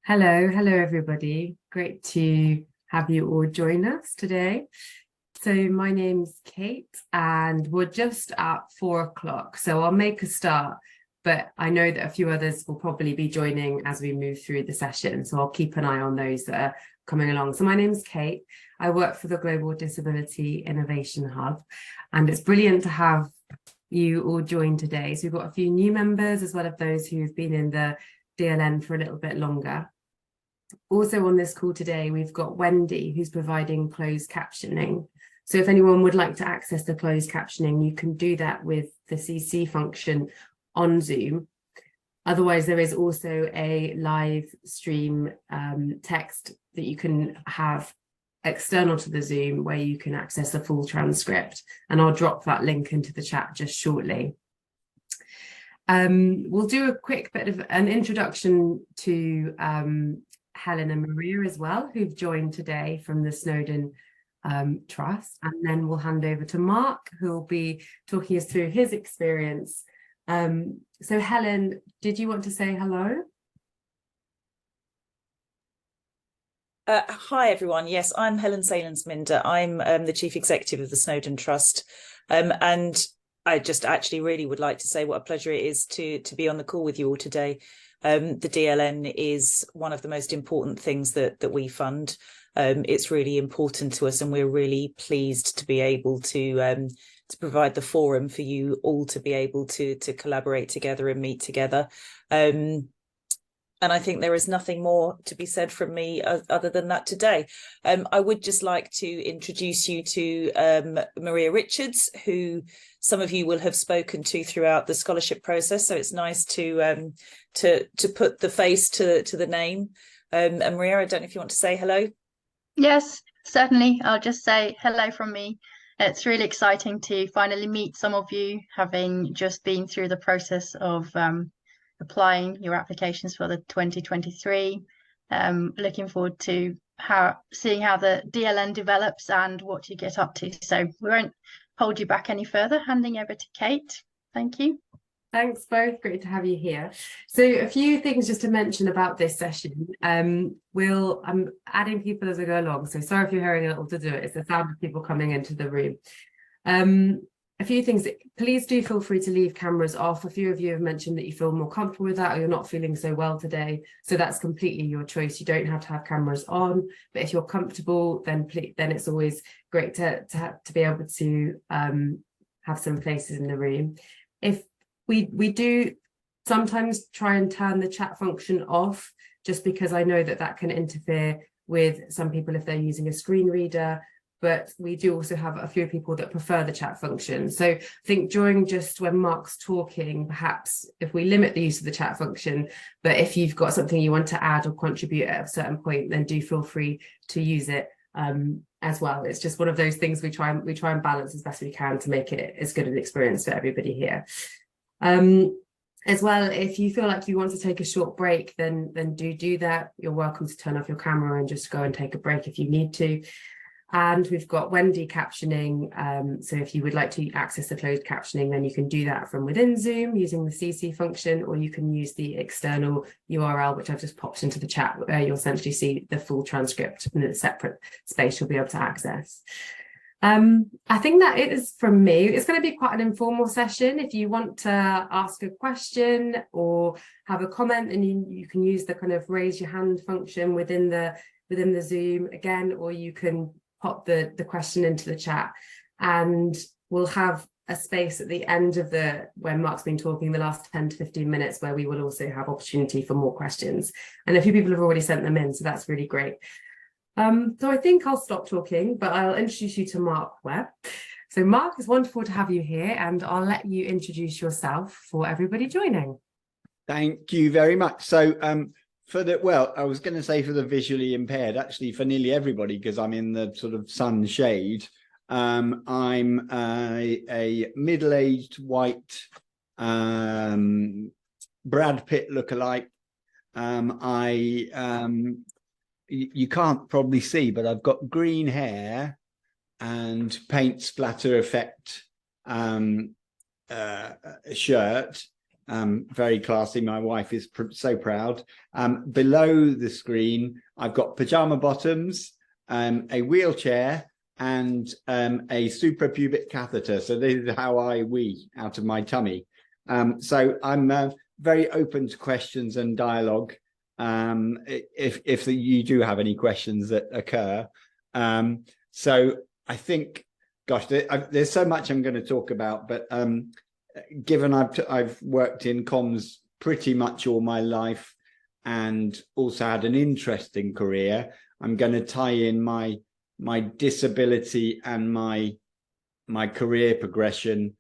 Hello everybody. Great to have you all join us today. So my name's Kate and we're just at 4 o'clock. So I'll make a start, but I know that a few others will probably be joining as we move through the session. So I'll keep an eye on those that are coming along. So my name's Kate. I work for the Global Disability Innovation Hub, and it's brilliant to have you all join today. So we've got a few new members as well as those who've been in the DLN for a little bit longer. Also on this call today, we've got Wendy, who's providing closed captioning. So if anyone would like to access the closed captioning, you can do that with the CC function on Zoom. Otherwise, there is also a live stream text that you can have external to the Zoom where you can access the full transcript. And I'll drop that link into the chat just shortly. We'll do a quick bit of an introduction to Helen and Maria as well, who've joined today from the Snowdon Trust, and then we'll hand over to Mark, who will be talking us through his experience. So Helen, did you want to say hello? Hi everyone. Yes, I'm Helen Salensminder. I'm the Chief Executive of the Snowdon Trust, and I just actually really would like to say what a pleasure it is to be on the call with you all today. The DLN is one of the most important things that we fund. It's really important to us, and we're really pleased to be able to provide the forum for you all to be able to collaborate together and meet together. And I think there is nothing more to be said from me other than that today. I would just like to introduce you to Maria Richards, who some of you will have spoken to throughout the scholarship process. So it's nice to put the face to the name. And Maria, I don't know if you want to say hello. Yes, certainly. I'll just say hello from me. It's really exciting to finally meet some of you, having just been through the process of applying your applications for the 2023. Looking forward to seeing how the DLN develops and what you get up to. So we won't hold you back any further. Handing over to Kate. Thank you. Thanks both, great to have you here. So a few things just to mention about this session. I'm adding people as I go along, so sorry if you're hearing a little to do it. It's the sound of people coming into the room. A few things, please do feel free to leave cameras off. A few of you have mentioned that you feel more comfortable with that, or you're not feeling so well today. So that's completely your choice. You don't have to have cameras on, but if you're comfortable, then it's always great to be able to have some faces in the room. If we do sometimes try and turn the chat function off, just because I know that can interfere with some people if they're using a screen reader. But we do also have a few people that prefer the chat function. So I think during just when Mark's talking, perhaps if we limit the use of the chat function, but if you've got something you want to add or contribute at a certain point, then do feel free to use it as well. It's just one of those things we try and balance as best we can to make it as good an experience for everybody here. As well, if you feel like you want to take a short break, then do that. You're welcome to turn off your camera and just go and take a break if you need to. And we've got Wendy captioning. So if you would like to access the closed captioning, then you can do that from within Zoom using the CC function, or you can use the external URL, which I've just popped into the chat, where you'll essentially see the full transcript in a separate space you'll be able to access. I think that it is from me. It's going to be quite an informal session. If you want to ask a question or have a comment, then you can use the kind of raise your hand function within the Zoom again, or you can pop the question into the chat, and we'll have a space at the end of when Mark's been talking the last 10 to 15 minutes where we will also have opportunity for more questions. And a few people have already sent them in, so that's really great. So I think I'll stop talking, but I'll introduce you to Mark Webb. So Mark, it's wonderful to have you here, and I'll let you introduce yourself for everybody joining. Thank you very much. So I was going to say for the visually impaired, actually for nearly everybody, because I'm in the sort of sunshade. I'm a middle-aged white Brad Pitt lookalike. You can't probably see, but I've got green hair and paint splatter effect shirt. Very classy. My wife is so proud. Below the screen, I've got pajama bottoms, a wheelchair, and a suprapubic catheter. So this is how I wee out of my tummy. So I'm very open to questions and dialogue. If you do have any questions that occur. So I think, gosh, there's so much I'm going to talk about, but given I've worked in comms pretty much all my life and also had an interesting career, I'm going to tie in my disability and my career progression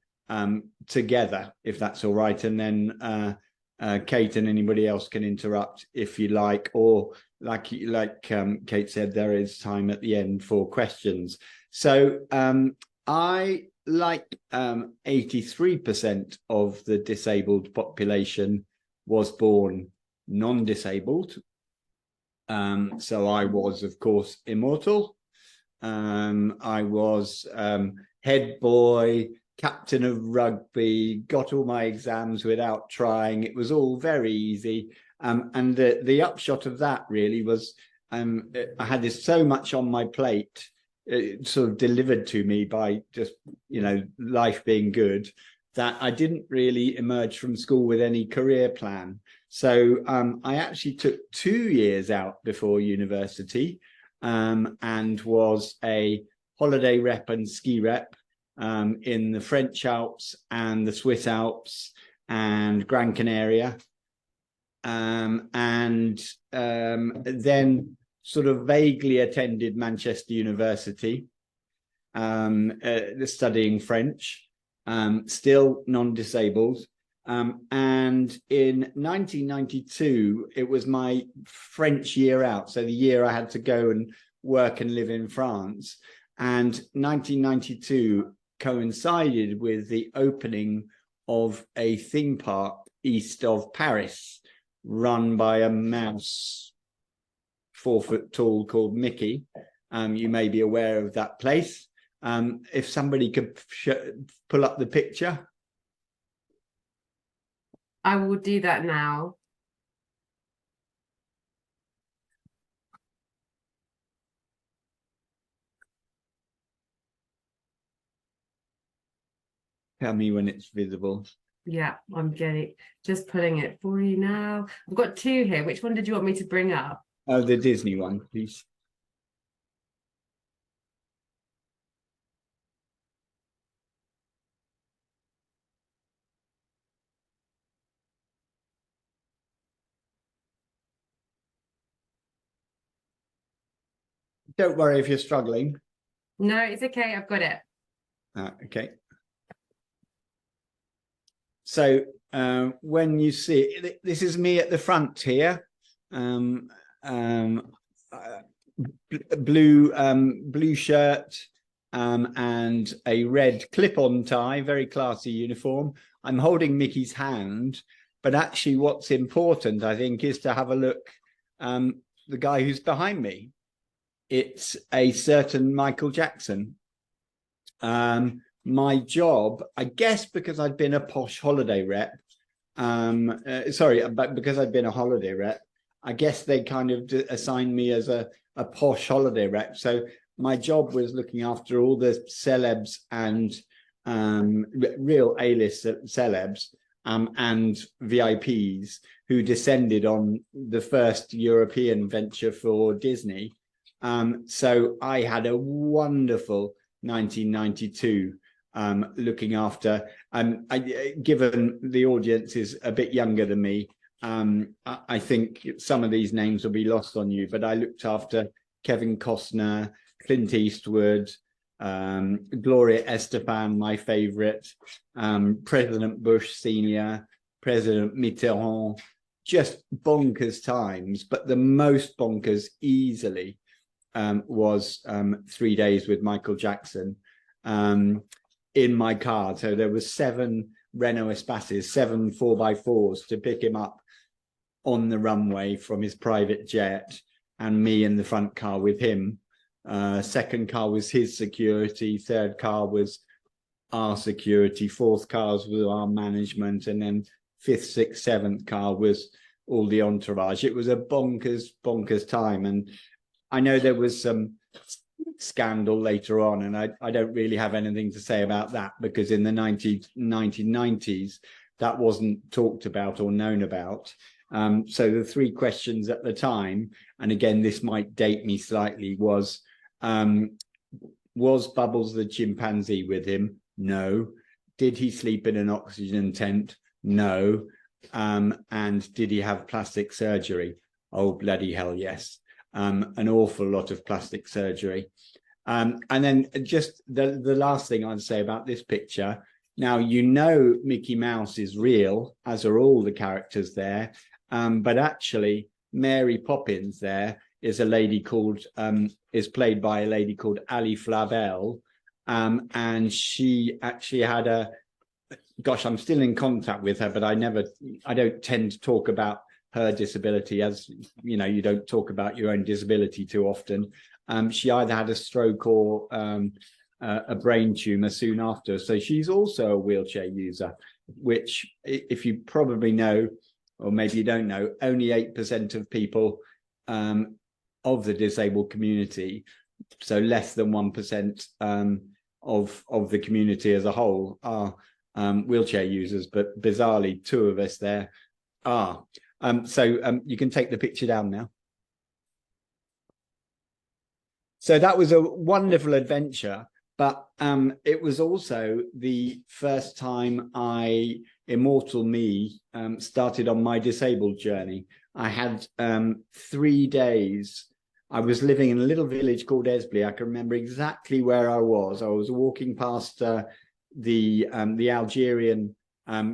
together, if that's all right. And then Kate and anybody else can interrupt if you like, or like Kate said, there is time at the end for questions. So I, like 83% of the disabled population, was born non-disabled. So I was, of course, immortal. I was head boy, captain of rugby, got all my exams without trying. It was all very easy. And the upshot of that really was I had this so much on my plate, sort of delivered to me by just, life being good, that I didn't really emerge from school with any career plan. So I actually took 2 years out before university and was a holiday rep and ski rep in the French Alps and the Swiss Alps and Gran Canaria. And then sort of vaguely attended Manchester University, studying French, still non-disabled. And in 1992, it was my French year out. So the year I had to go and work and live in France. And 1992 coincided with the opening of a theme park east of Paris, run by a mouse 4 foot tall called Mickey. You may be aware of that place. If somebody could pull up the picture. I will do that now. Tell me when it's visible. Yeah, I'm just putting it for you now. I've got 2 here. Which one did you want me to bring up? Oh, the Disney one, please. Don't worry if you're struggling. No, it's okay. I've got it. Okay. So when you see, this is me at the front here. Blue shirt and a red clip-on tie, very classy uniform. I'm holding Mickey's hand, but actually what's important, I think, is to have a look, the guy who's behind me. It's a certain Michael Jackson. My job, I guess because I'd been a posh holiday rep, but because I'd been a holiday rep, I guess they kind of assigned me as a posh holiday rep. So my job was looking after all the celebs and real A-list celebs and VIPs who descended on the first European venture for Disney. So I had a wonderful 1992 looking after, given the audience is a bit younger than me, I think some of these names will be lost on you, but I looked after Kevin Costner, Clint Eastwood, Gloria Estefan, my favorite, President Bush Sr., President Mitterrand, just bonkers times. But the most bonkers easily was 3 days with Michael Jackson in my car. So there was 7 Renault Espaces, 7 4x4s to pick him up on the runway from his private jet, and me in the front car with him. Second car was his security, third car was our security, fourth cars was our management, and then fifth, sixth, seventh car was all the entourage. It was a bonkers time. And I know there was some scandal later on, and I don't really have anything to say about that, because in the 1990s, that wasn't talked about or known about. So the three questions at the time, and again, this might date me slightly, was Bubbles the chimpanzee with him? No. Did he sleep in an oxygen tent? No. And did he have plastic surgery? Oh, bloody hell, yes. An awful lot of plastic surgery. And then just the last thing I'd say about this picture. Now, you know, Mickey Mouse is real, as are all the characters there. But actually, Mary Poppins there is a lady called, is played by a lady called Ali Flavel. And she actually had gosh, I'm still in contact with her, but I don't tend to talk about her disability, as you know, you don't talk about your own disability too often. She either had a stroke or a brain tumor soon after. So she's also a wheelchair user, which, if you probably know, or maybe you don't know, only 8% of people of the disabled community, so less than 1% of the community as a whole, are wheelchair users, but bizarrely, two of us there are. So you can take the picture down now. So that was a wonderful adventure, but it was also the first time Immortal Me started on my disabled journey. I had 3 days. I was living in a little village called Esbley. I can remember exactly where I was. I was walking past the Algerian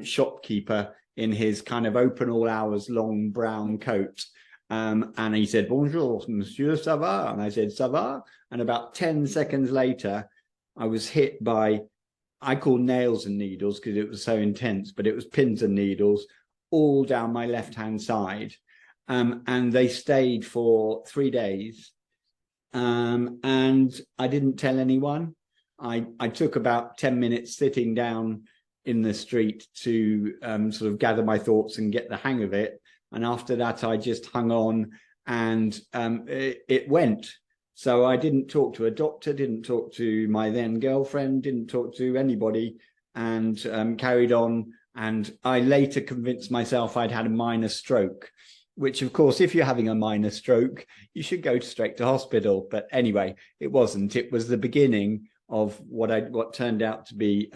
shopkeeper in his kind of open all hours long brown coat. And he said, "Bonjour, monsieur, ça va?" And I said, "Ça va?" And about 10 seconds later, I was hit by, I call nails and needles because it was so intense, but it was pins and needles all down my left-hand side. And they stayed for 3 days. And I didn't tell anyone. I took about 10 minutes sitting down in the street to sort of gather my thoughts and get the hang of it. And after that, I just hung on, and it went. So I didn't talk to a doctor, didn't talk to my then girlfriend, didn't talk to anybody, and carried on. And I later convinced myself I'd had a minor stroke, which, of course, if you're having a minor stroke, you should go straight to hospital. But anyway, it wasn't. It was the beginning of what turned out to be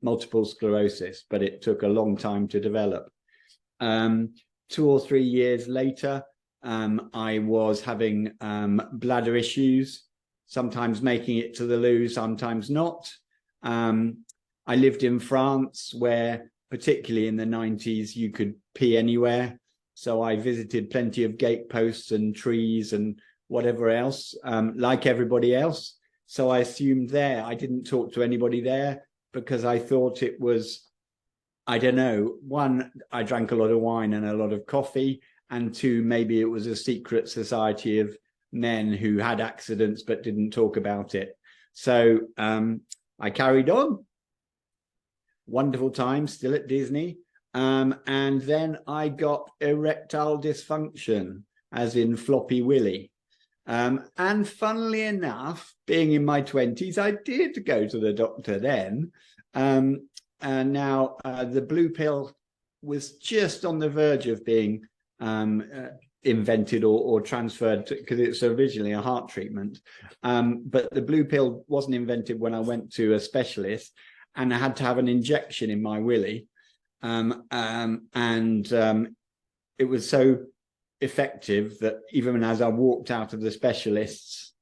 multiple sclerosis, but it took a long time to develop. 2 or 3 years later, I was having bladder issues, sometimes making it to the loo, sometimes not. I lived in France, where particularly in the 90s, you could pee anywhere. So I visited plenty of gateposts and trees and whatever else, like everybody else. So I assumed there, I didn't talk to anybody there because I thought it was, I don't know, one, I drank a lot of wine and a lot of coffee, and two, maybe it was a secret society of men who had accidents but didn't talk about it. So I carried on. Wonderful time, still at Disney. And then I got erectile dysfunction, as in floppy willy. And funnily enough, being in my 20s, I did go to the doctor then. And now the blue pill was just on the verge of being invented or transferred, because it's originally a heart treatment. But the blue pill wasn't invented when I went to a specialist, and I had to have an injection in my willy. It was so effective that even as I walked out of the specialists,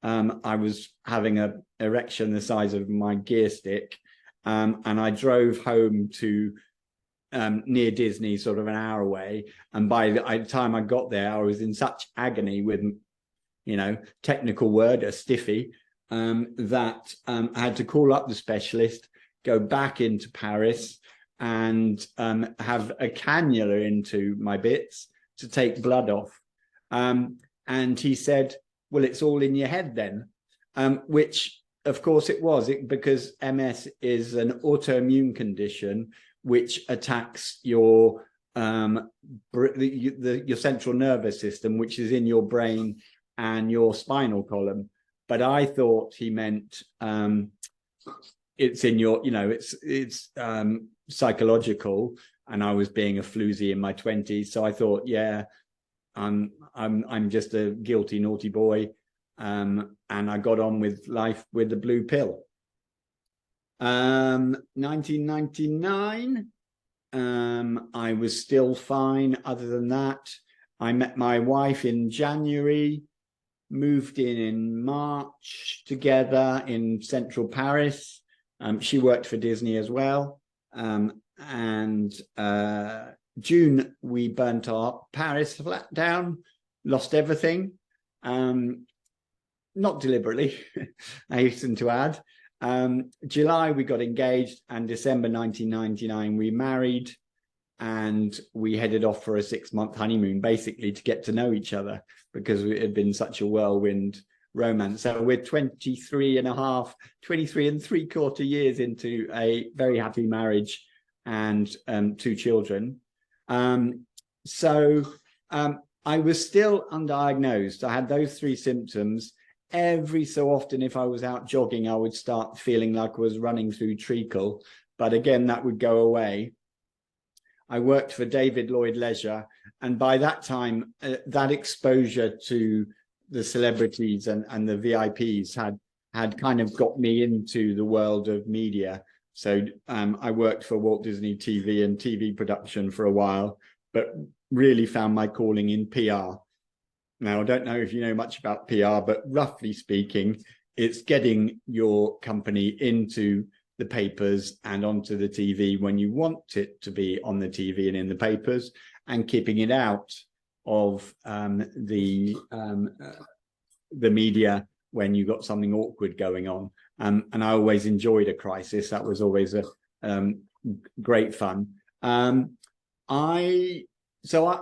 I was having an erection the size of my gear stick. And I drove home to near Disney, sort of an hour away. And by the time I got there, I was in such agony with, you know, technical word, a stiffy, that I had to call up the specialist, go back into Paris, and have a cannula into my bits to take blood off. And he said, "Well, it's all in your head then," which of course it was, because MS is an autoimmune condition which attacks your your central nervous system, which is in your brain and your spinal column. But I thought he meant it's in your, it's psychological, and I was being a floozy in my 20s. So I thought, yeah, I'm just a guilty, naughty boy. And I got on with life with the blue pill. 1999, I was still fine. Other than that, I met my wife in January, moved in March together in central Paris. She worked for Disney as well. And June, we burnt our Paris flat down, lost everything. Not deliberately, I hasten to add. July, we got engaged, and December 1999, we married, and we headed off for a 6-month honeymoon, basically to get to know each other, because it had been such a whirlwind romance. So we're 23 and 3/4 years into a very happy marriage and 2 children. I was still undiagnosed. I had those 3 symptoms. Every so often, if I was out jogging, I would start feeling like I was running through treacle, but again, that would go away. I worked for David Lloyd Leisure, and by that time, that exposure to the celebrities and the VIPs had kind of got me into the world of media. So I worked for Walt Disney TV and TV production for a while, but really found my calling in PR. Now, I don't know if you know much about PR, but roughly speaking, it's getting your company into the papers and onto the TV when you want it to be on the TV and in the papers, and keeping it out of the media when you got something awkward going on. And I always enjoyed a crisis. That was always a great fun. So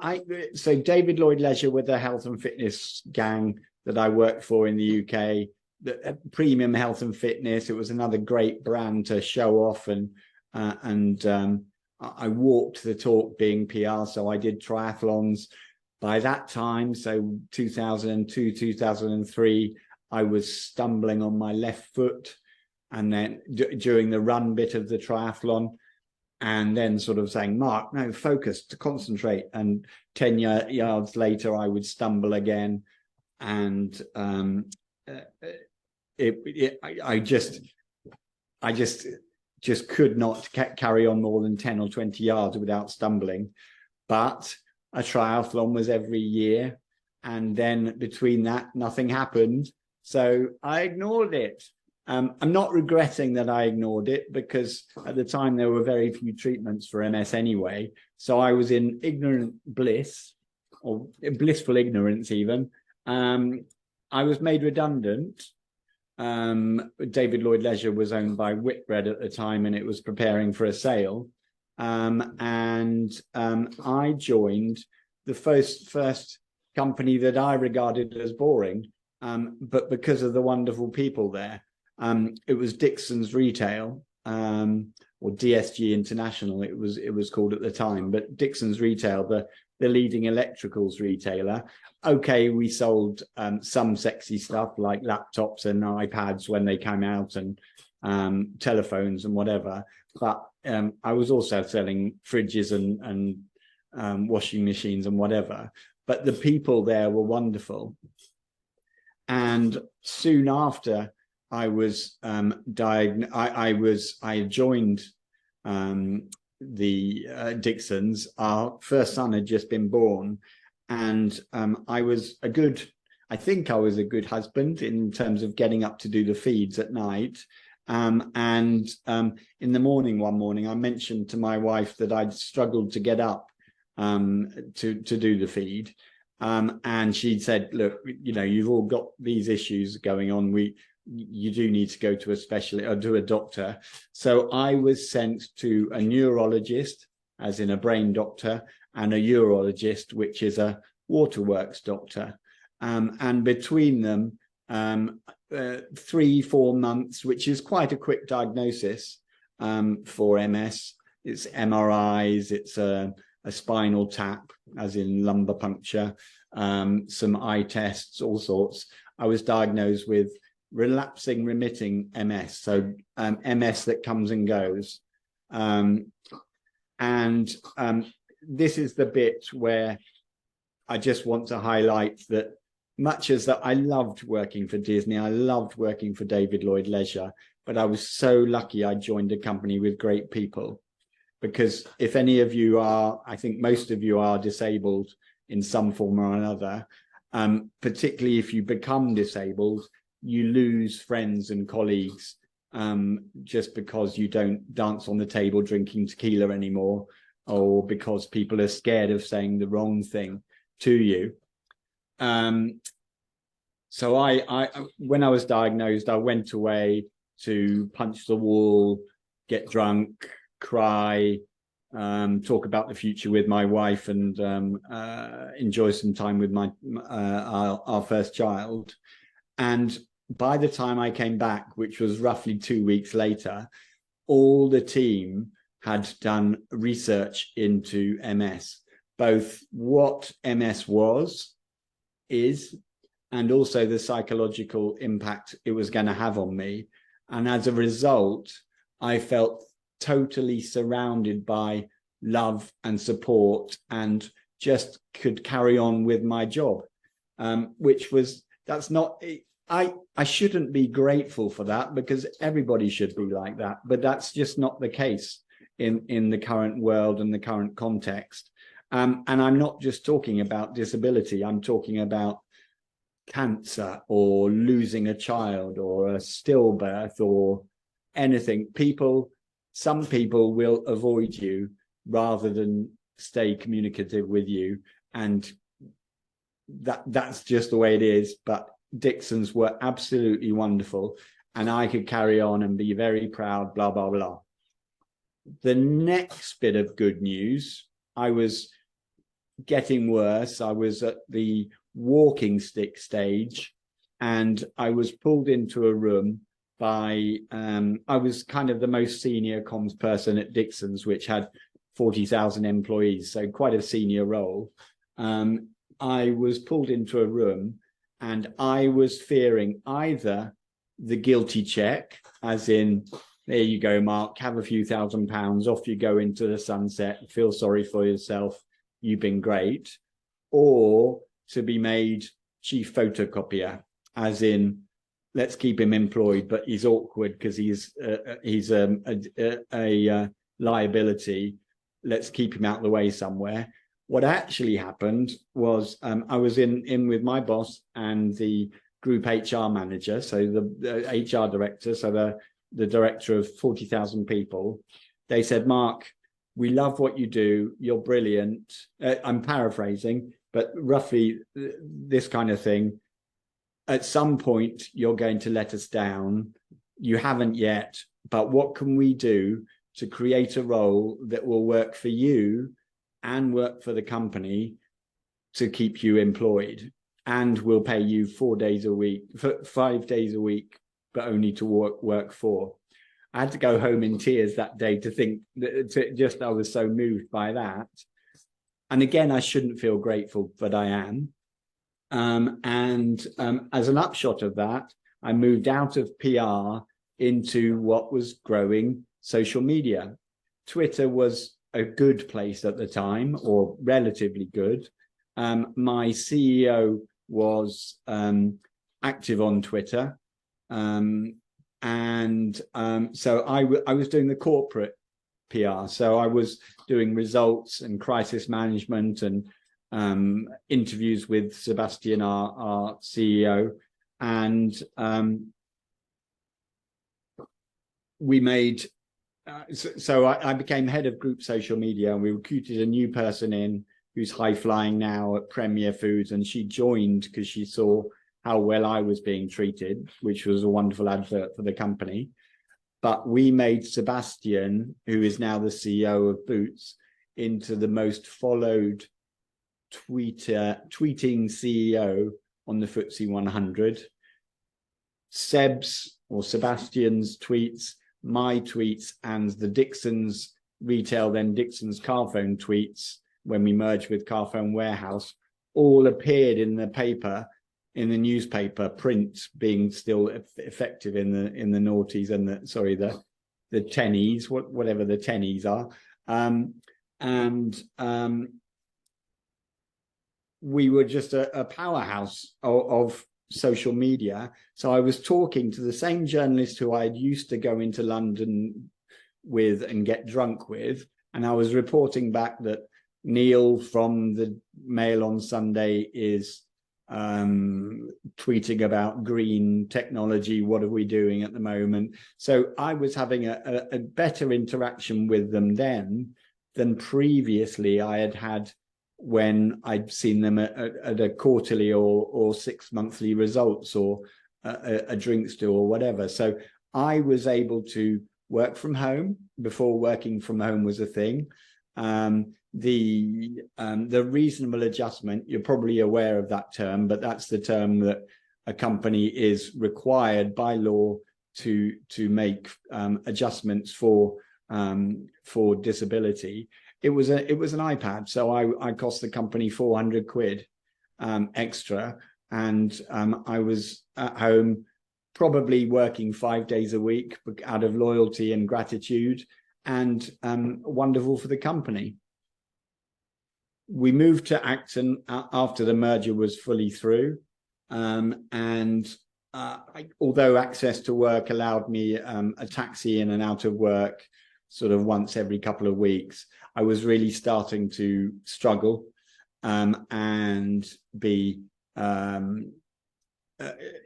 David Lloyd Leisure were the health and fitness gang that I worked for in the UK. The premium health and fitness. It was another great brand to show off, and I walked the talk being PR. So I did triathlons. By that time, so 2002, 2003, I was stumbling on my left foot, and then during the run bit of the triathlon. And then sort of saying, Mark, no, focus, to concentrate. And 10 yards later, I would stumble again. And I just could not carry on more than 10 or 20 yards without stumbling. But a triathlon was every year. And then between that, nothing happened. So I ignored it. I'm not regretting that I ignored it, because at the time there were very few treatments for MS anyway. So I was in ignorant bliss, or blissful ignorance even. I was made redundant. David Lloyd Leisure was owned by Whitbread at the time, and it was preparing for a sale. I joined the first company that I regarded as boring, but because of the wonderful people there. It was Dixon's Retail, or DSG International, it was called at the time, but Dixon's Retail, the leading electricals retailer. Okay, we sold some sexy stuff like laptops and iPads when they came out, and telephones and whatever, but I was also selling fridges and washing machines and whatever. But the people there were wonderful. And soon after I was I joined the Dixons. Our first son had just been born, and I think I was a good husband in terms of getting up to do the feeds at night. In the morning, one morning, I mentioned to my wife that I'd struggled to get up to do the feed. And she said, look, you've all got these issues going on. You do need to go to a specialist or to a doctor. So I was sent to a neurologist, as in a brain doctor, and a urologist, which is a waterworks doctor. And between them, 3-4 months, which is quite a quick diagnosis for MS, it's MRIs, it's a spinal tap, as in lumbar puncture, some eye tests, all sorts. I was diagnosed with relapsing remitting MS, so MS that comes and goes. This is the bit where I just want to highlight that much as that I loved working for Disney, I loved working for David Lloyd Leisure, but I was so lucky I joined a company with great people. Because if any of you are, I think most of you are disabled in some form or another, particularly if you become disabled, you lose friends and colleagues just because you don't dance on the table drinking tequila anymore, or because people are scared of saying the wrong thing to you. So I when I was diagnosed, I went away to punch the wall, get drunk, cry, talk about the future with my wife, and enjoy some time with our first child. And by the time I came back, which was roughly 2 weeks later, all the team had done research into MS, both what MS is, and also the psychological impact it was going to have on me. And as a result, I felt totally surrounded by love and support, and just could carry on with my job, I shouldn't be grateful for that, because everybody should be like that, but that's just not the case in the current world and the current context. And I'm not just talking about disability, I'm talking about cancer, or losing a child, or a stillbirth, or anything. Some people will avoid you rather than stay communicative with you, and that's just the way it is. But Dixons were absolutely wonderful, and I could carry on and be very proud, blah, blah, blah. The next bit of good news, I was getting worse. I was at the walking stick stage, and I was pulled into a room by, I was kind of the most senior comms person at Dixons, which had 40,000 employees, so quite a senior role. I was pulled into a room, and I was fearing either the guilty check, as in, there you go, Mark, have a few £1,000, off you go into the sunset, feel sorry for yourself, you've been great, or to be made chief photocopier, as in, let's keep him employed, but he's awkward because he's a liability. Let's keep him out of the way somewhere. What actually happened was I was in with my boss and the group HR manager, so the HR director, so the director of 40,000 people. They said, Mark, we love what you do. You're brilliant. I'm paraphrasing, but roughly this kind of thing. At some point, you're going to let us down. You haven't yet, but what can we do to create a role that will work for you and work for the company to keep you employed? And we'll pay you 4 days a week, 5 days a week, but only to work 4. I had to go home in tears that day to think that I was so moved by that. And again, I shouldn't feel grateful, but I am. As an upshot of that, I moved out of PR into what was growing social media. Twitter was a good place at the time, or relatively good. My CEO was active on Twitter. So I was doing the corporate PR. So I was doing results and crisis management and interviews with Sebastian, our CEO, and we made so I became head of group social media, and we recruited a new person in who's high flying now at Premier Foods, and she joined because she saw how well I was being treated, which was a wonderful advert for the company. But we made Sebastian, who is now the CEO of Boots, into the most followed tweeting CEO on the FTSE 100. Sebastian's tweets, my tweets, and the Dixons Retail, then Dixon's Carphone tweets, when we merged with Carphone Warehouse, all appeared in the paper, in the newspaper, print being still effective in the noughties and the tennies, whatever the tennies are. We were just a powerhouse of social media. So I was talking to the same journalist who I'd used to go into London with and get drunk with, and I was reporting back that Neil from the Mail on Sunday is tweeting about green technology. What are we doing at the moment? So I was having a better interaction with them then than previously I had when I'd seen them at a quarterly or 6 monthly results, or a drinks do or whatever. So I was able to work from home before working from home was a thing. The reasonable adjustment, you're probably aware of that term, but that's the term that a company is required by law to make adjustments for disability. It was an iPad, so I cost the company 400 quid extra, and I was at home probably working 5 days a week out of loyalty and gratitude, and wonderful for the company. We moved to Acton after the merger was fully through, and although access to work allowed me a taxi in and out of work sort of once every couple of weeks, I was really starting to struggle and be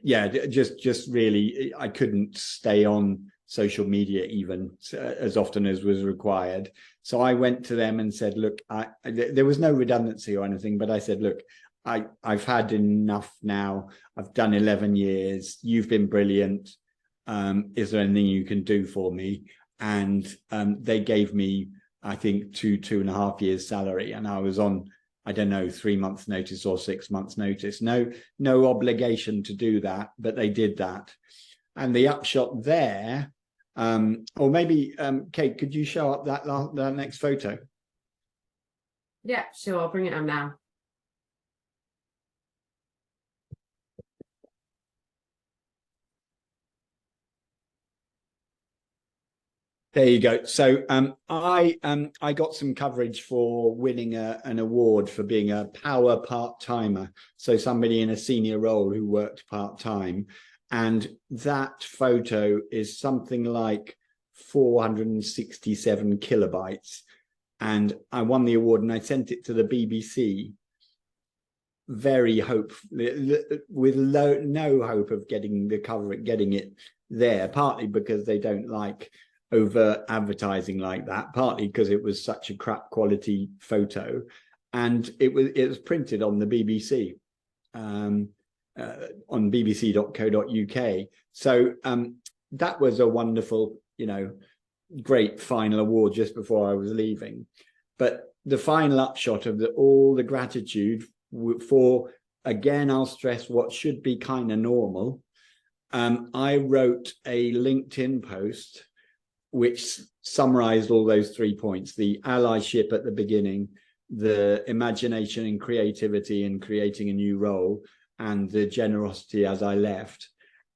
just really, I couldn't stay on social media even as often as was required. So I went to them and said, look, there was no redundancy or anything, but I said, look, I've had enough now. I've done 11 years. You've been brilliant. Is there anything you can do for me? And they gave me, I think, 2.5 years salary, and I was on, I don't know, 3 months notice or 6 months notice. No obligation to do that, but they did that. And the upshot there, or maybe Kate, could you show up that next photo? Yeah, sure, I'll bring it up now. There you go. So I got some coverage for winning an award for being a power part-timer. So somebody in a senior role who worked part-time. And that photo is something like 467 kilobytes. And I won the award, and I sent it to the BBC, very hopeful, with no hope of getting the cover, getting it there, partly because they don't like over advertising like that, partly because it was such a crap quality photo, and it was printed on the BBC, on bbc.co.uk. So that was a wonderful, great final award just before I was leaving. But the final upshot of all the gratitude for, again, I'll stress what should be kind of normal. I wrote a LinkedIn post which summarized all those 3 points: the allyship at the beginning, the imagination and creativity in creating a new role, and the generosity as I left.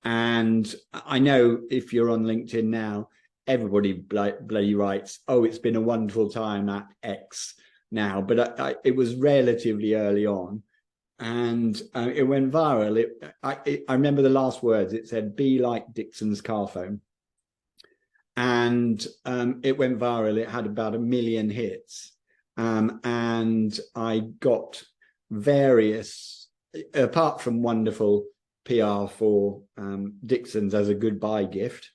And I know if you're on LinkedIn now, everybody bloody writes, oh, it's been a wonderful time at X now, but it was relatively early on, and it went viral. I remember the last words. It said, be like Dixon's Carphone. And it went viral. It had about 1 million hits, and I got various, apart from wonderful PR for Dixon's as a goodbye gift.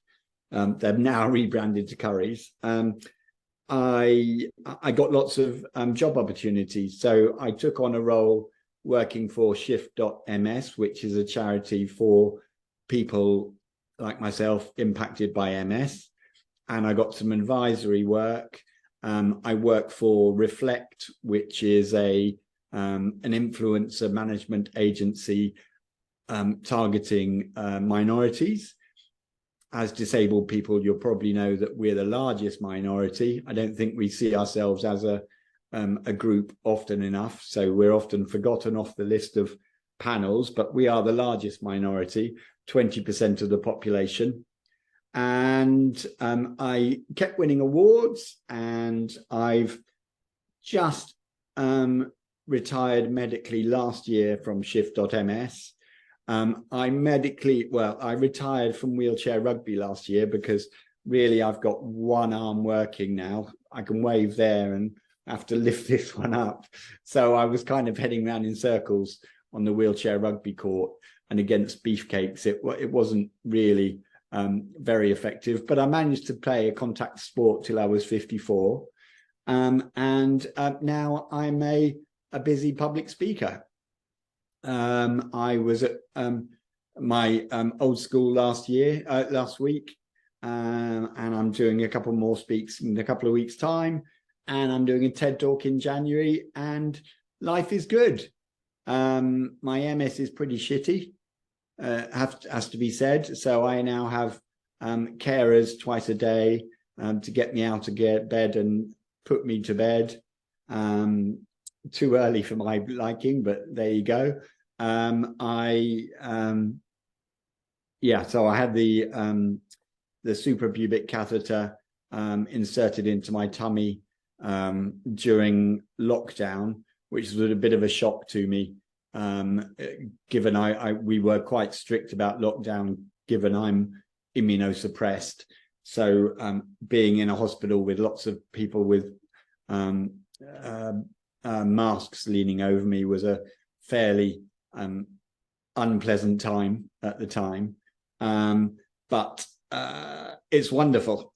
They've now rebranded to Currys. I got lots of job opportunities. So I took on a role working for Shift.ms, which is a charity for people like myself impacted by MS. And I got some advisory work. I work for Reflect, which is an influencer management agency targeting minorities. as disabled people, you'll probably know that we're the largest minority. I don't think we see ourselves as a group often enough, so we're often forgotten off the list of panels, but we are the largest minority, 20% of the population. And I kept winning awards, and I've just retired medically last year from Shift.ms. I retired from Wheelchair Rugby last year because really I've got one arm working now. I can wave there and have to lift this one up. So I was kind of heading around in circles on the Wheelchair Rugby court, and against beefcakes, it wasn't really very effective. But I managed to play a contact sport till I was 54. And now I'm a busy public speaker. I was at my old school last week, and I'm doing a couple more speaks in a couple of weeks' time, and I'm doing a TED Talk in January, and life is good. My MS is pretty shitty, has to be said. So I now have carers twice a day to get me out of bed and put me to bed. Too early for my liking, but there you go. So I had the suprapubic catheter inserted into my tummy during lockdown, which was a bit of a shock to me, given we were quite strict about lockdown, given I'm immunosuppressed. So being in a hospital with lots of people with masks leaning over me was a fairly unpleasant time at the time, but it's wonderful.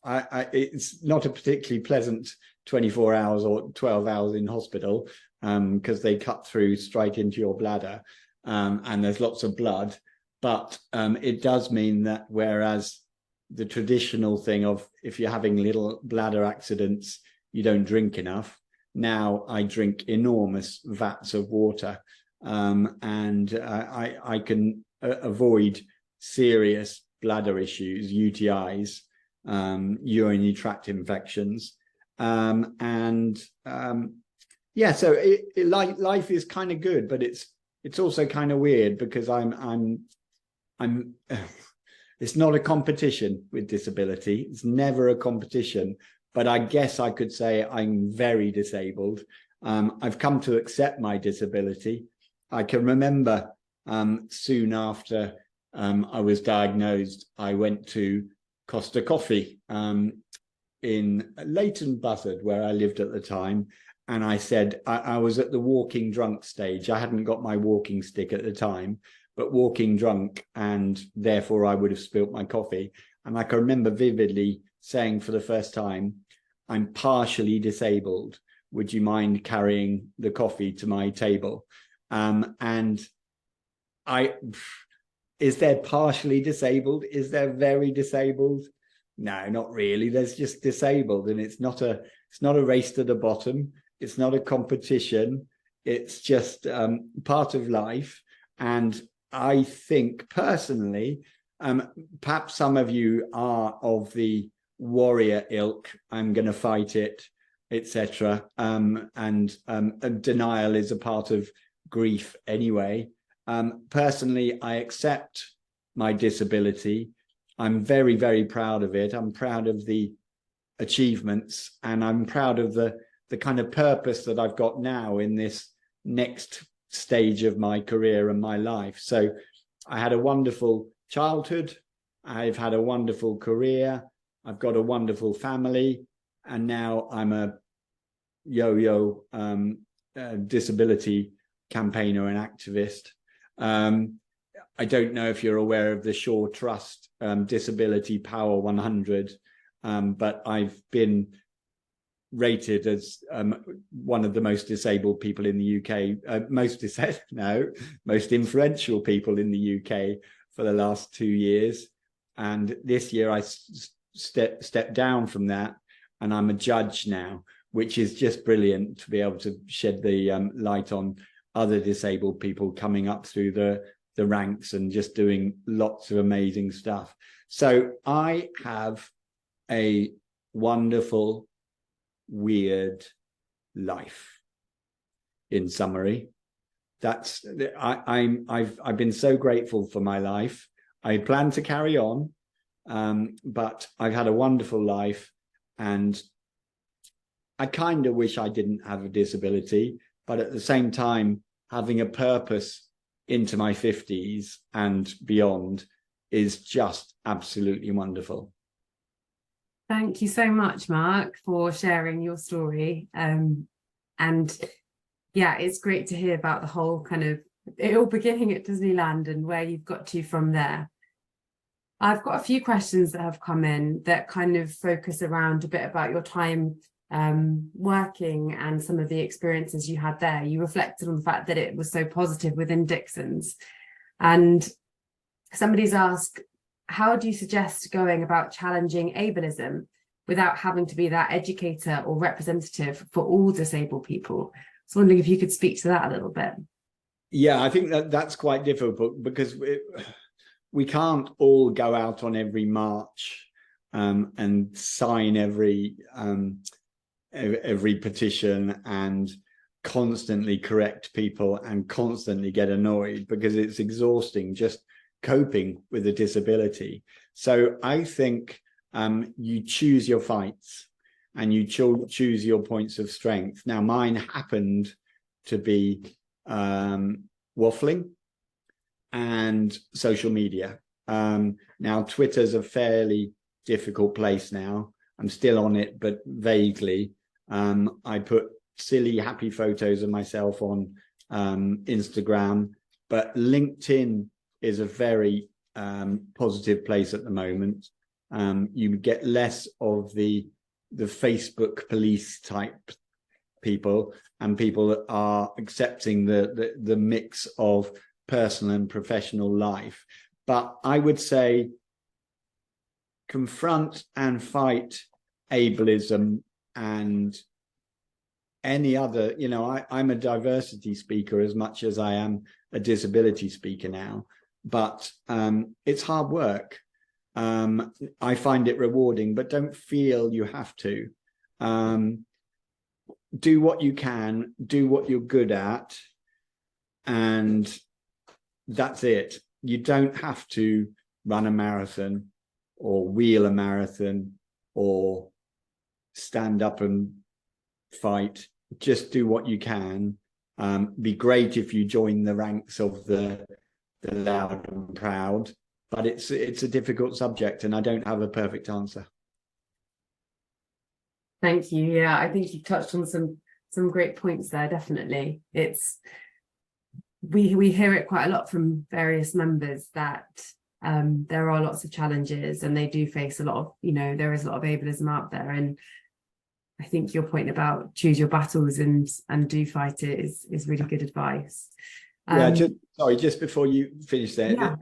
It's not a particularly pleasant 24 hours or 12 hours in hospital, because they cut through straight into your bladder, and there's lots of blood, but it does mean that whereas the traditional thing of if you're having little bladder accidents, you don't drink enough, now I drink enormous vats of water, and I can avoid serious bladder issues, UTIs, urinary tract infections, so life is kind of good, but it's also kind of weird because I'm it's not a competition with disability. It's never a competition. But I guess I could say I'm very disabled. I've come to accept my disability. I can remember soon after I was diagnosed, I went to Costa Coffee in Leighton Buzzard, where I lived at the time. And I said, I was at the walking drunk stage. I hadn't got my walking stick at the time, but walking drunk, and therefore I would have spilt my coffee. And I can remember vividly saying for the first time, I'm partially disabled. Would you mind carrying the coffee to my table? Is there partially disabled? Is there very disabled? No, not really. There's just disabled, and it's not a race to the bottom. It's not a competition. It's just part of life. And I think personally, perhaps some of you are of the warrior ilk, I'm going to fight it, etc. And denial is a part of grief anyway. Personally, I accept my disability. I'm very, very proud of it. I'm proud of the achievements, and I'm proud of the kind of purpose that I've got now in this next stage of my career and my life. So I had a wonderful childhood. I've had a wonderful career. I've got a wonderful family, and now I'm a yo-yo disability campaigner and activist. I don't know if you're aware of the Shaw Trust Disability Power 100, but I've been rated as one of the most disabled people in the UK, most influential people in the UK for the last 2 years. And this year I stepped down from that, and I'm a judge now, which is just brilliant to be able to shed the light on other disabled people coming up through the the ranks and just doing lots of amazing stuff. So I have a wonderful, weird life. In summary, that's I've been so grateful for my life. I plan to carry on, but I've had a wonderful life, and I kind of wish I didn't have a disability, but at the same time, having a purpose into my 50s and beyond is just absolutely wonderful. Thank you so much, Mark, for sharing your story. And yeah, it's great to hear about the whole kind of it all beginning at Disneyland and where you've got to from there. I've got a few questions that have come in that kind of focus around a bit about your time working and some of the experiences you had there. You reflected on the fact that it was so positive within Dixon's. And somebody's asked, how do you suggest going about challenging ableism without having to be that educator or representative for all disabled people? So wondering if you could speak to that a little bit. Yeah, I think that's quite difficult because we can't all go out on every march and sign every petition and constantly correct people and constantly get annoyed, because it's exhausting just coping with a disability. So I think you choose your fights and you choose your points of strength. Now, mine happened to be waffling and social media. Now, Twitter's a fairly difficult place now. I'm still on it, but vaguely. I put silly, happy photos of myself on Instagram, but LinkedIn is a very positive place at the moment. You get less of the Facebook police type people, and people are accepting the mix of personal and professional life. But I would say confront and fight ableism and any other, I'm a diversity speaker as much as I am a disability speaker now, but it's hard work. I find it rewarding, but don't feel you have to. Do what you can, do what you're good at, and that's it. You don't have to run a marathon or wheel a marathon or stand up and fight. Just do what you can. Be great if you join the ranks of the loud and proud, but it's a difficult subject, and I don't have a perfect answer. Thank you. Yeah, I think you touched on some great points there. Definitely, we hear it quite a lot from various members that there are lots of challenges, and they do face a lot of, there is a lot of ableism out there. And I think your point about choose your battles and do fight it is really good advice. Just before you finish there,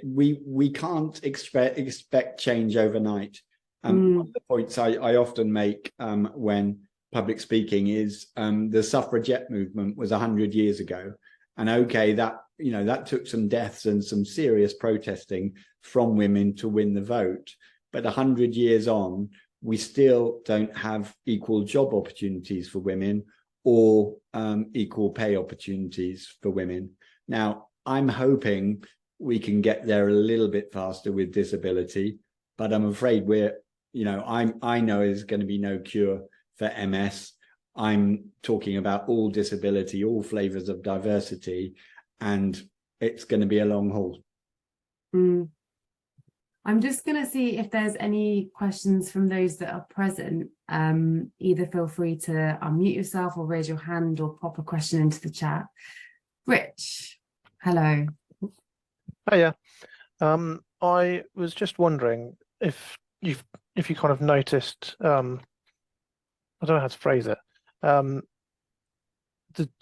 we can't expect change overnight. One of the points I often make when public speaking is the suffragette movement was 100 years ago. And okay, that took some deaths and some serious protesting from women to win the vote. But 100 years on, we still don't have equal job opportunities for women or equal pay opportunities for women. Now, I'm hoping we can get there a little bit faster with disability, but I'm afraid I know there's going to be no cure for MS. I'm talking about all disability, all flavors of diversity, and it's going to be a long haul. I'm just going to see if there's any questions from those that are present. Either feel free to unmute yourself or raise your hand or pop a question into the chat. Rich, hello. Hiya. I was just wondering if you kind of noticed, I don't know how to phrase it, the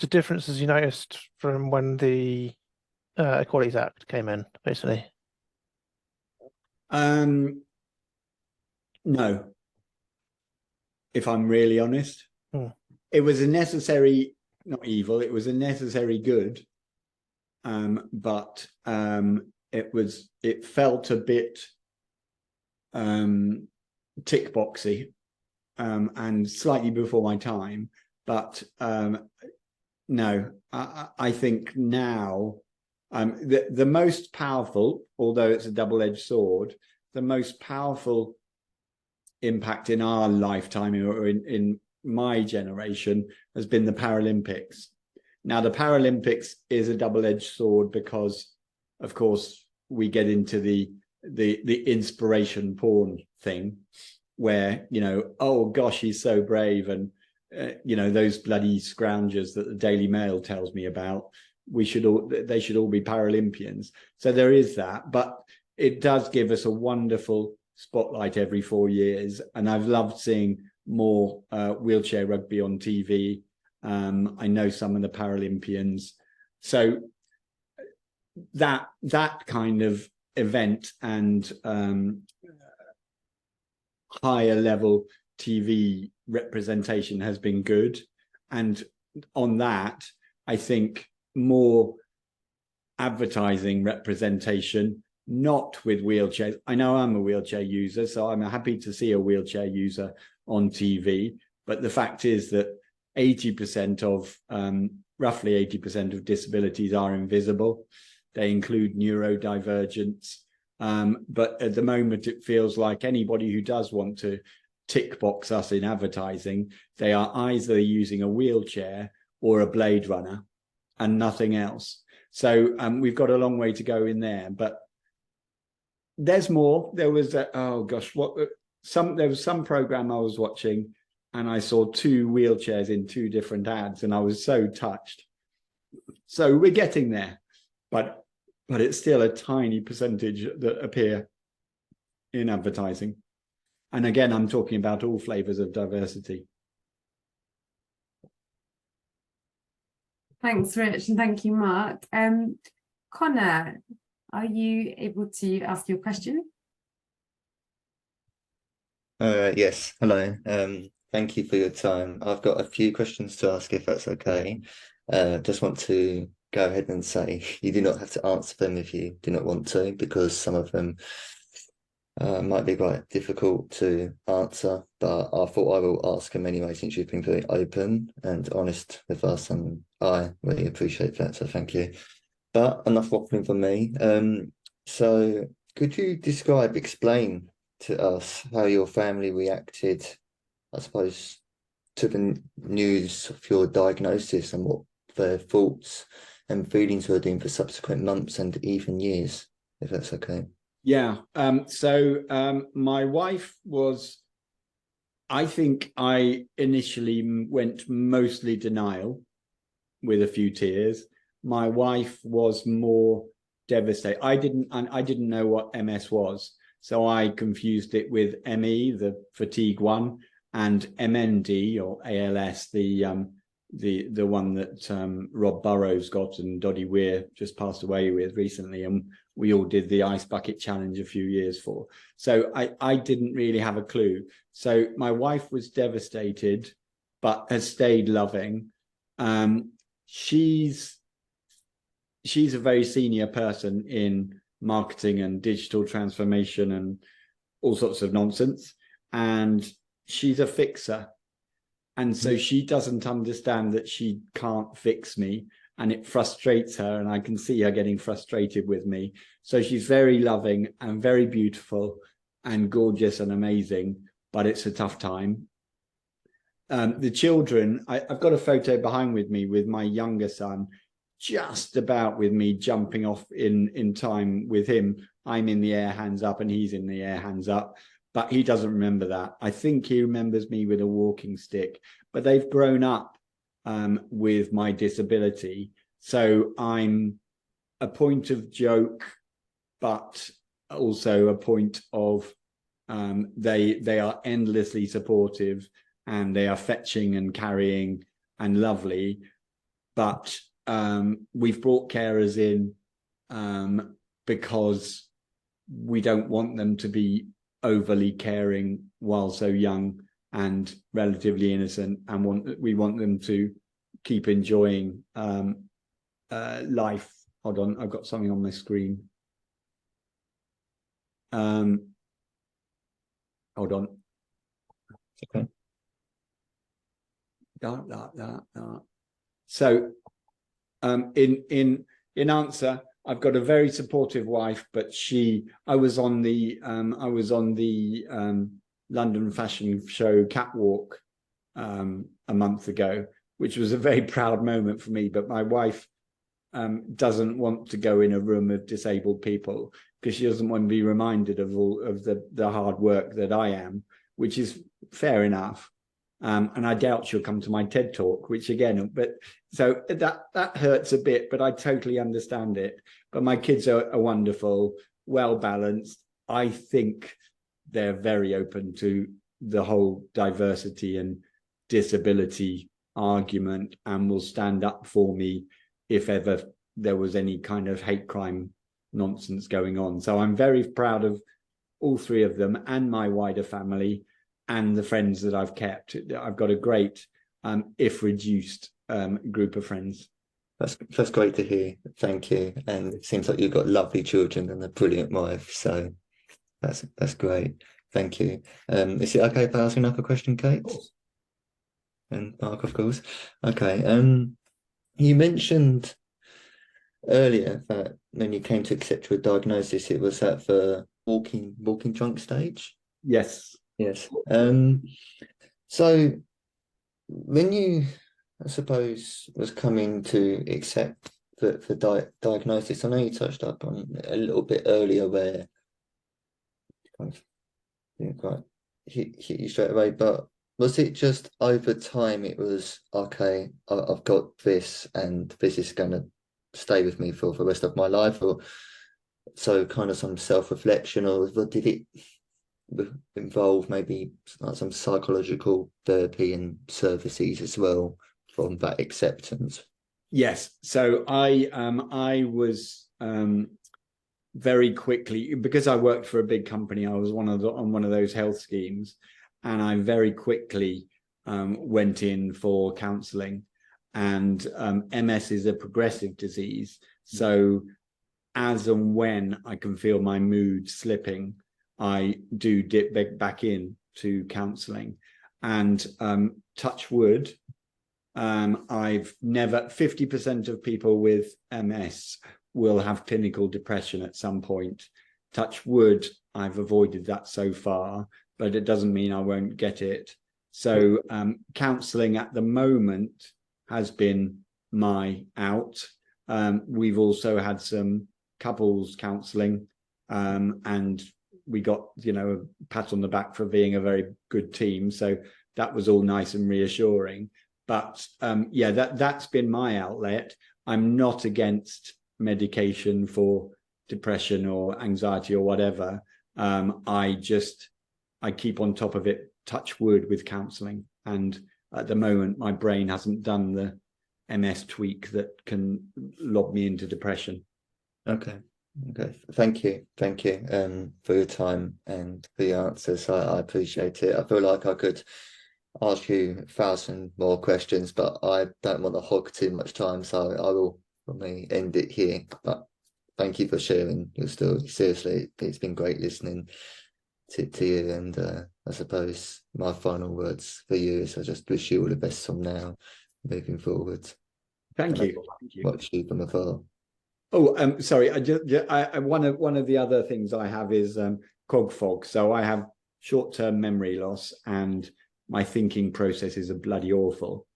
differences you noticed from when the Equalities Act came in, basically. No, if I'm really honest. Hmm. It was a necessary, not evil, it was a necessary good. but it felt a bit tick boxy and slightly before my time. But no, I think now the most powerful, although it's a double-edged sword, the most powerful impact in our lifetime or in my generation has been the Paralympics. Now, the Paralympics is a double-edged sword because, of course, we get into the inspiration porn thing where, you know, oh gosh, he's so brave, and you know, those bloody scroungers that the Daily Mail tells me about, they should all be Paralympians. So there is that, but it does give us a wonderful spotlight every 4 years, and I've loved seeing more wheelchair rugby on TV. I know some of the Paralympians, so that kind of event and higher level TV representation has been good. And on that, I think more advertising representation, not with wheelchairs. I know I'm a wheelchair user, so I'm happy to see a wheelchair user on TV. But the fact is that 80% of, roughly 80% of disabilities are invisible. They include neurodivergence. But at the moment, it feels like anybody who does want to tick box us in advertising, they are either using a wheelchair or a Blade Runner and nothing else. So we've got a long way to go in there, but there's more. There was there was some program I was watching and I saw 2 wheelchairs in 2 different ads, and I was so touched. So we're getting there, but it's still a tiny percentage that appear in advertising. And again, I'm talking about all flavors of diversity. Thanks, Rich, and thank you, Mark. Connor, are you able to ask your question? Yes, hello. Thank you for your time. I've got a few questions to ask, if that's okay. Just want to go ahead and say you do not have to answer them if you do not want to, because some of them might be quite difficult to answer, but I thought I will ask them anyway, since you've been very open and honest with us, and I really appreciate that, so thank you. But enough waffling from me. So could you explain to us how your family reacted, I suppose, to the news of your diagnosis, and what their thoughts and feelings were doing for subsequent months and even years, if that's okay? Yeah. So my wife was, I think I initially went mostly denial with a few tears. My wife was more devastated. I didn't know what MS was, so I confused it with ME, the fatigue one, and MND or ALS, the one that Rob Burrows got and Doddy Weir just passed away with recently, and we all did the ice bucket challenge a few years for. So I didn't really have a clue. So my wife was devastated, but has stayed loving. She's a very senior person in marketing and digital transformation and all sorts of nonsense, and she's a fixer. And so she doesn't understand that she can't fix me, and it frustrates her, and I can see her getting frustrated with me. So she's very loving and very beautiful and gorgeous and amazing, but it's a tough time. The children, I've got a photo behind with me with my younger son, just about with me jumping off in time with him. I'm in the air, hands up, and he's in the air, hands up. But he doesn't remember that. I think he remembers me with a walking stick, but they've grown up with my disability. So I'm a point of joke, but also a point of they are endlessly supportive, and they are fetching and carrying and lovely. But we've brought carers in because we don't want them to be overly caring while so young and relatively innocent, and we want them to keep enjoying life hold on, I've got something on my screen. Hold on. Okay. So in answer, I've got a very supportive wife, but I was on the London fashion show catwalk a month ago, which was a very proud moment for me. But my wife doesn't want to go in a room of disabled people because she doesn't want to be reminded of all of the hard work that I am, which is fair enough. And I doubt she'll come to my TED talk, which again, but so that hurts a bit, but I totally understand it. But my kids are wonderful, well balanced. I think they're very open to the whole diversity and disability argument and will stand up for me if ever there was any kind of hate crime nonsense going on. So I'm very proud of all three of them and my wider family and the friends that I've kept. I've got a great, if reduced, group of friends. That's great to hear. Thank you. And it seems like you've got lovely children and a brilliant wife. So that's great. Thank you. Is it okay if I ask another question, Kate? And Mark, of course. Okay. You mentioned earlier that when you came to accept your diagnosis, it was at the walking drunk stage. Yes. Yes. So when you, I suppose, was coming to accept the diagnosis, I know you touched up on a little bit earlier where kind of didn't quite hit you straight away, but was it just over time it was, okay, I've got this and this is going to stay with me for the rest of my life, or so kind of some self-reflection, or did it involve maybe like some psychological therapy and services as well from that acceptance? Yes. So I was very quickly, because I worked for a big company, I was on one of those health schemes, and I very quickly went in for counselling. And MS is a progressive disease, so as and when I can feel my mood slipping, I do dip back in to counselling. And touch wood, I've never, 50% of people with MS will have clinical depression at some point. Touch wood, I've avoided that so far, but it doesn't mean I won't get it. So counselling at the moment has been my out. We've also had some couples counselling, and we got, a pat on the back for being a very good team. So that was all nice and reassuring. But yeah, that's been my outlet. I'm not against medication for depression or anxiety or whatever. I keep on top of it, touch wood, with counselling. And at the moment, my brain hasn't done the MS tweak that can lob me into depression. Okay. Thank you for your time and for the answers. I appreciate it. I feel like I could ask you 1,000 more questions, but I don't want to hog too much time, so I will probably end it here. But thank you for sharing your story. Seriously, it's been great listening to you, and I suppose my final words for you is I just wish you all the best from now moving forward. Thank you. Watch you from afar. Oh, sorry. One of the other things I have is cog fog. So I have short-term memory loss, and my thinking processes are bloody awful.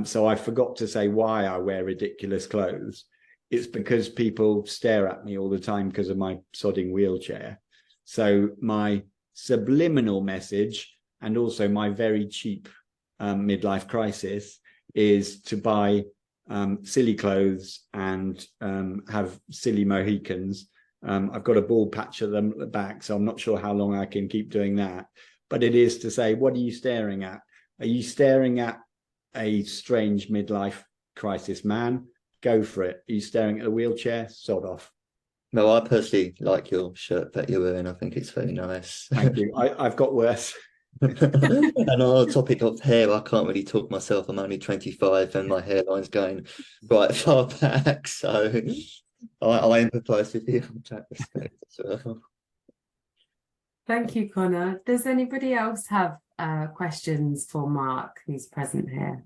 So I forgot to say why I wear ridiculous clothes. It's because people stare at me all the time because of my sodding wheelchair. So my subliminal message, and also my very cheap midlife crisis, is to buy silly clothes and have silly Mohicans. I've got a bald patch at the back, so I'm not sure how long I can keep doing that. But it is to say, what are you staring at? Are you staring at a strange midlife crisis man? Go for it. Are you staring at a wheelchair? Sod off. No, I personally like your shirt that you're wearing. I think it's very nice. Thank you. I've got worse. And on the topic of hair, I can't really talk myself. I'm only 25 and my hairline's going quite far back. So I empathise with you in that respect as well. Thank you, Connor. Does anybody else have questions for Mark, who's present here?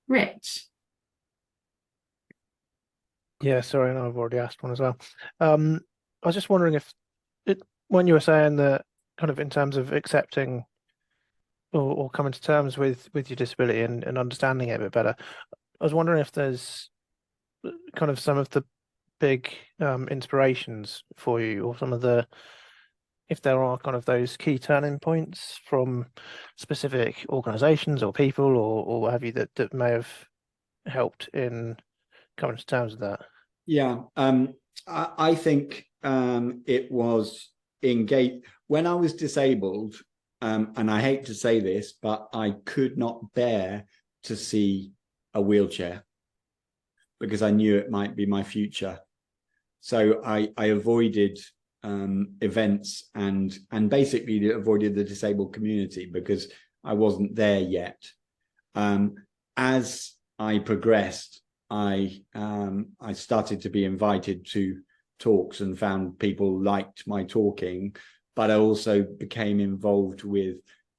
Rich? Yeah, sorry, and I've already asked one as well. I was just wondering if when you were saying that kind of in terms of accepting or coming to terms with your disability and understanding it a bit better, I was wondering if there's kind of some of the big inspirations for you, or some of the, if there are kind of those key turning points from specific organizations or people or what have you that may have helped in coming to terms with that. Yeah, I think it was when I was disabled, and I hate to say this, but I could not bear to see a wheelchair because I knew it might be my future. So I avoided events and basically avoided the disabled community because I wasn't there yet. As I progressed, I started to be invited to talks and found people liked my talking, but I also became involved with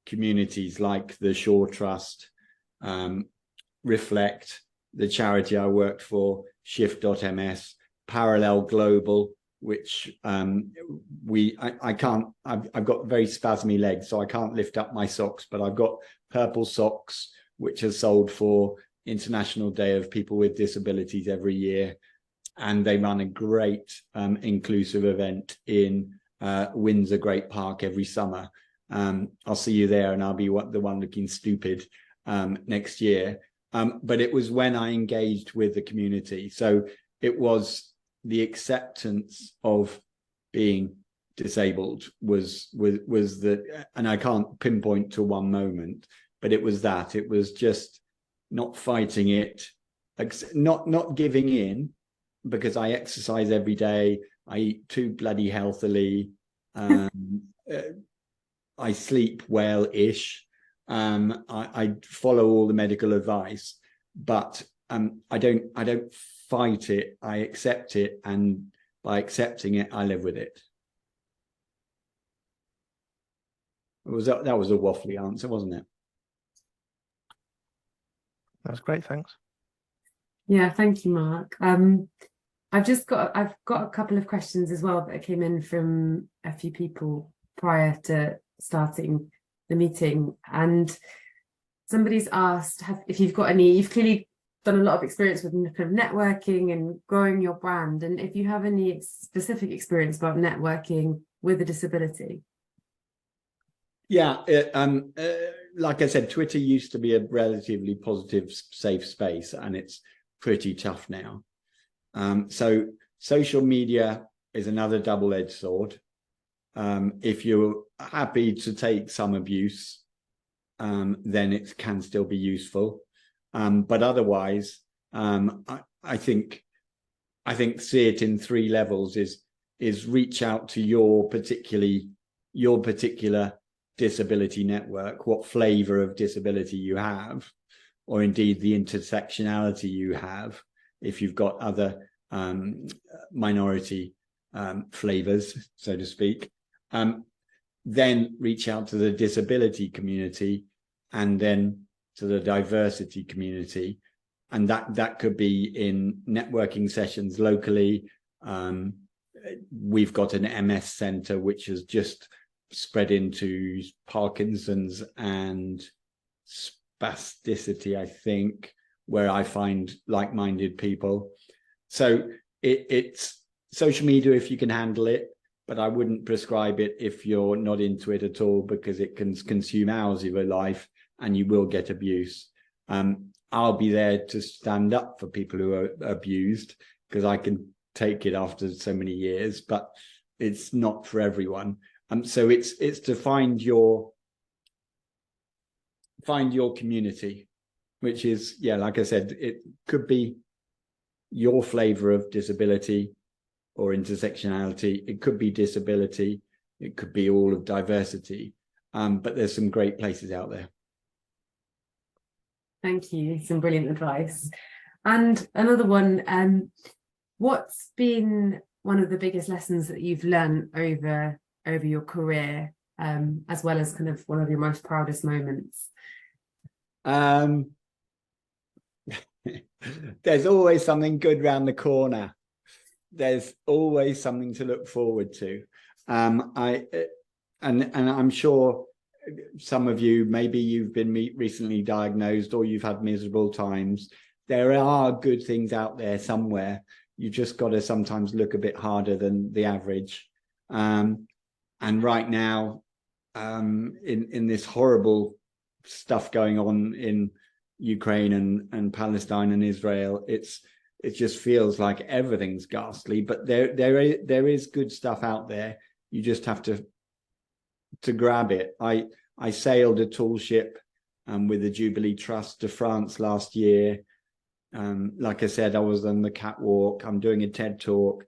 communities like the Shaw Trust, Reflect, the charity I worked for, Shift.ms, Parallel Global, which I've got very spasmy legs, so I can't lift up my socks, but I've got purple socks, which are sold for International Day of People with Disabilities every year. And they run a great inclusive event in Windsor Great Park every summer. I'll see you there, and I'll be the one looking stupid next year. But it was when I engaged with the community. So it was the acceptance of being disabled was the, and I can't pinpoint to one moment, but it was that. It was just not fighting it, not giving in, because I exercise every day. I eat too bloody healthily. I sleep well-ish. I follow all the medical advice, but I don't fight it. I accept it, and by accepting it, I live with it. That was a waffly answer, wasn't it? That's great, thanks. Yeah, thank you, Mark. I've got a couple of questions as well that came in from a few people prior to starting the meeting, and somebody's asked if you've got any. You've clearly done a lot of experience with kind of networking and growing your brand, and if you have any specific experience about networking with a disability. Yeah, like I said, Twitter used to be a relatively positive, safe space, and it's pretty tough now. So social media is another double-edged sword. If you're happy to take some abuse, then it can still be useful. But otherwise, I think see it in three levels: is reach out to your particular disability network, what flavor of disability you have, or indeed the intersectionality you have, if you've got other minority flavors, so to speak. Then reach out to the disability community, and then to the diversity community. And that could be in networking sessions locally. We've got an MS center, which has just spread into Parkinson's and spasticity, I think, where I find like-minded people. So it's social media if you can handle it, but I wouldn't prescribe it if you're not into it at all, because it can consume hours of your life and you will get abuse. I'll be there to stand up for people who are abused, because I can take it after so many years, but it's not for everyone. So it's to find your community, which is, yeah, like I said, it could be your flavor of disability or intersectionality. It could be disability. It could be all of diversity. But there's some great places out there. Thank you. Some brilliant advice. And another one, what's been one of the biggest lessons that you've learned over your career, as well as kind of one of your most proudest moments? There's always something good round the corner. There's always something to look forward to. And I'm sure some of you, maybe you've been recently diagnosed or you've had miserable times. There are good things out there somewhere. You just got to sometimes look a bit harder than the average. And right now, in this horrible stuff going on in Ukraine and Palestine and Israel, it just feels like everything's ghastly. But there is good stuff out there. You just have to grab it. I sailed a tall ship with the Jubilee Trust to France last year. Like I said, I was on the catwalk. I'm doing a TED talk.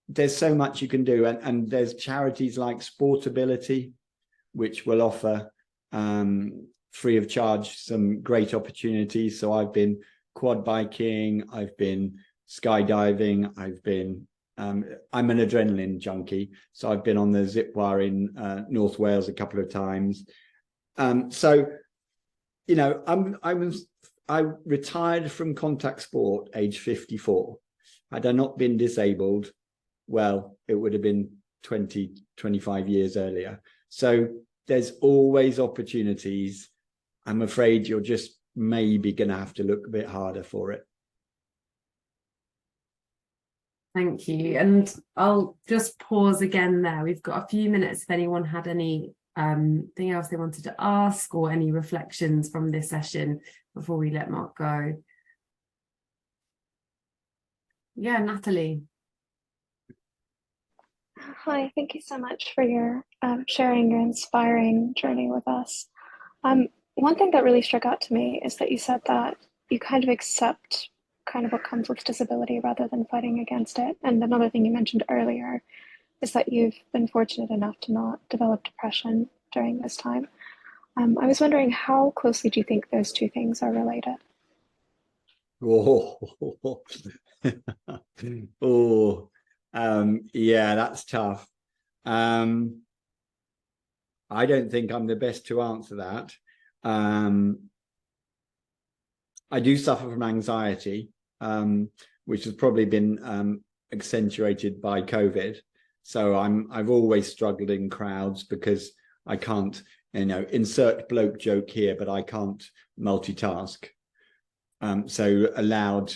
There's so much you can do, and there's charities like Sportability, which will offer free of charge some great opportunities. So I've been quad biking, I've been skydiving, I'm an adrenaline junkie, so I've been on the zip wire in North Wales a couple of times. So, you know, I retired from contact sport age 54. Had I not been disabled, well, it would have been 20, 25 years earlier. So there's always opportunities. I'm afraid you're just maybe going to have to look a bit harder for it. Thank you. And I'll just pause again there. We've got a few minutes if anyone had any thing else they wanted to ask or any reflections from this session before we let Mark go. Yeah, Natalie. Hi, thank you so much for your sharing your inspiring journey with us. One thing that really struck out to me is that you said that you kind of accept kind of what comes with disability rather than fighting against it. And another thing you mentioned earlier is that you've been fortunate enough to not develop depression during this time. I was wondering, how closely do you think those two things are related? Yeah, that's tough. I don't think I'm the best to answer that. I do suffer from anxiety, which has probably been accentuated by COVID. So I've always struggled in crowds because I can't, you know, insert bloke joke here, but I can't multitask. So a loud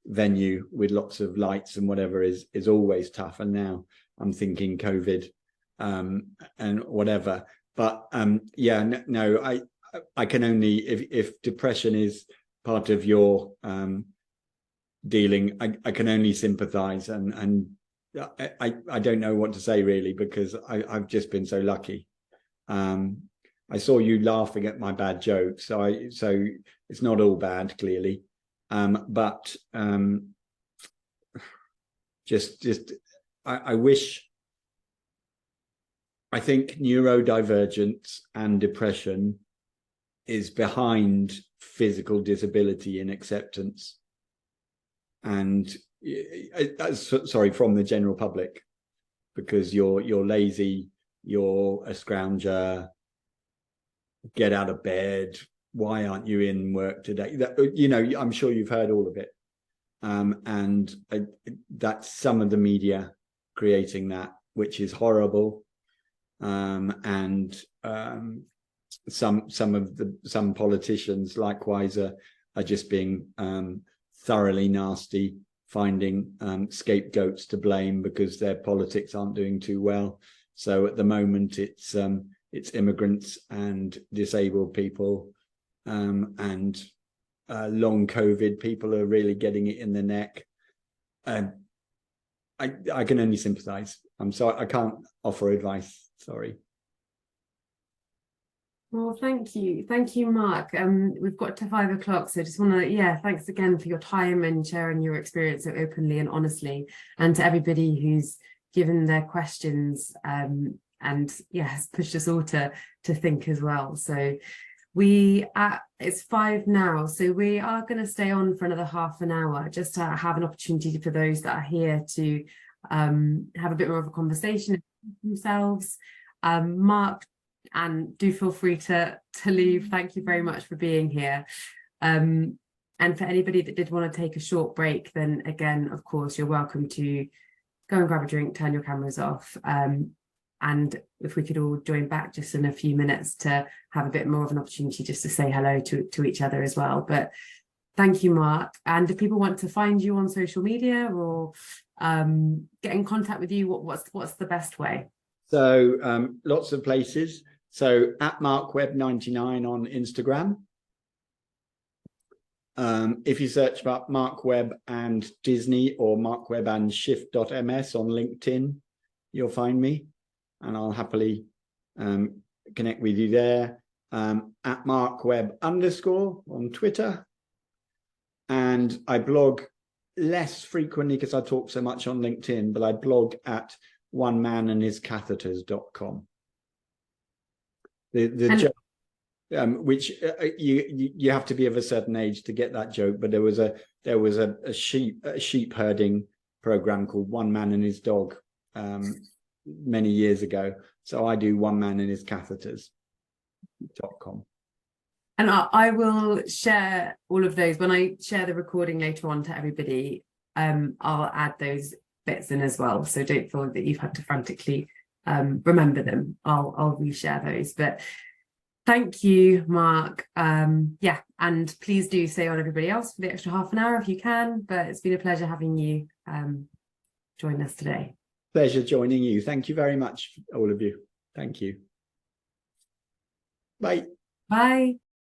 venue with lots of lights and whatever is always tough. And now I'm thinking COVID and whatever. But yeah, no, I can only, if depression is part of your dealing, I can only sympathize, and I don't know what to say really, because I've just been so lucky. I saw you laughing at my bad joke, so it's not all bad, clearly, but I wish. I think neurodivergence and depression is behind physical disability in acceptance, and sorry, from the general public, because you're lazy, you're a scrounger, get out of bed, why aren't you in work today? That, you know, I'm sure you've heard all of it, and that's some of the media creating that, which is horrible. And some politicians likewise are just being thoroughly nasty, finding scapegoats to blame because their politics aren't doing too well. So at the moment it's immigrants and disabled people, and long COVID people are really getting it in the neck. I can only sympathize. I'm sorry, I can't offer advice. Sorry. Well, thank you, Mark. We've got to 5 o'clock, so just want to, thanks again for your time and sharing your experience so openly and honestly, and to everybody who's given their questions, and has pushed us all to think as well. So It's 5 now, so we are going to stay on for another half an hour just to have an opportunity for those that are here to have a bit more of a conversation themselves. Mark, and do feel free to leave. Thank you very much for being here. And for anybody that did want to take a short break, then again, of course, you're welcome to go and grab a drink, turn your cameras off. And if we could all join back just in a few minutes to have a bit more of an opportunity just to say hello to each other as well. But thank you, Mark. And if people want to find you on social media or get in contact with you, what's the best way? So lots of places. So at Mark Webb 99 on Instagram. If you search about Mark Webb and Disney or Mark Webb and Shift.ms on LinkedIn, you'll find me, and I'll happily connect with you there. At Mark Webb _ on Twitter. And I blog less frequently because I talk so much on LinkedIn, but I blog at onemanandhiscatheters.com. The joke, which you have to be of a certain age to get that joke, but there was a sheep herding program called One Man and His Dog many years ago. So I do onemanandhiscatheters.com. And I will share all of those when I share the recording later on to everybody. I'll add those bits in as well, so don't feel that you've had to frantically remember them. I'll reshare those. But thank you, Mark. Yeah, and please do stay on, everybody else, for the extra half an hour if you can. But it's been a pleasure having you join us today. Pleasure joining you. Thank you very much, all of you. Thank you. Bye. Bye.